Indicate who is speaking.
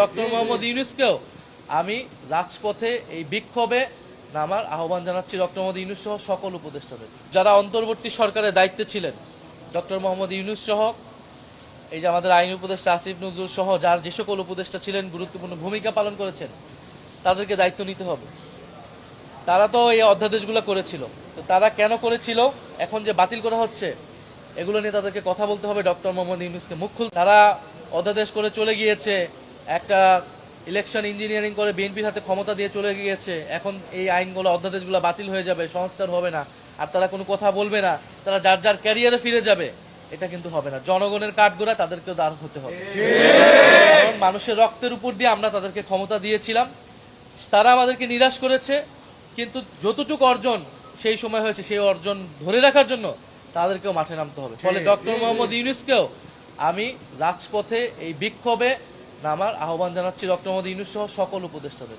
Speaker 1: Doctor Mohammad ইউনূসকেও আমি রাজপথে এই বিক্ষোভে নামার আহ্বান জানাচ্ছি, ডক্টর মোহাম্মদ ইউনূস সহ সকল উপদেষ্টাদের। যারা অন্তর্বর্তী সরকারের দায়িত্বে ছিলেন, ডক্টর মোহাম্মদ ইউনূস সহ, এই যে আমাদের আইন উপদেষ্টা আসিফ নজরুল সহ যার যে সকল উপদেষ্টা ছিলেন, গুরুত্বপূর্ণ ভূমিকা পালন করেছেন, তাদেরকে দায়িত্ব নিতে হবে। তারা তো এই অধ্যাদেশগুলো করেছিল, তো তারা কেন করেছিল, এখন যে বাতিল করা হচ্ছে, এগুলো নিয়ে তাদেরকে কথা বলতে হবে। ডক্টর মোহাম্মদ ইউনূসকে মুখ খুলতে, তারা অধ্যাদেশ করে চলে গিয়েছে, একটা ইলেকশন ইঞ্জিনিয়ারিং করে বিএনপির হাতে ক্ষমতা দিয়ে চলে গিয়েছে। এখন এই আইনগুলো, অধ্যাদেশগুলো বাতিল হয়ে যাবে, সংস্কার হবে না, আর তারা কোনো কথা বলবে না, তারা যার যার ক্যারিয়ারে ফিরে যাবে। এটা কিন্তু হবে না। জনগণের কাঠগড়া তাদেরকেও দাঁড় হতে হবে, কারণ মানুষের রক্তের উপর দিয়ে আমরা তাদেরকে ক্ষমতা দিয়েছিলাম। তারা আমাদেরকে নিরাশ করেছে, কিন্তু যতটুকু অর্জন সেই সময় হয়েছে, সেই অর্জন ধরে রাখার জন্য তাদেরকেও মাঠে নামতে হবে। ফলে ডক্টর মোহাম্মদ ইউনূসকেও আমি রাজপথে এই বিক্ষোভে নামার আহ্বান জানাচ্ছি, ডক্টর মোহাম্মদ ইউনূস সহ সকল উপদেষ্টাদের।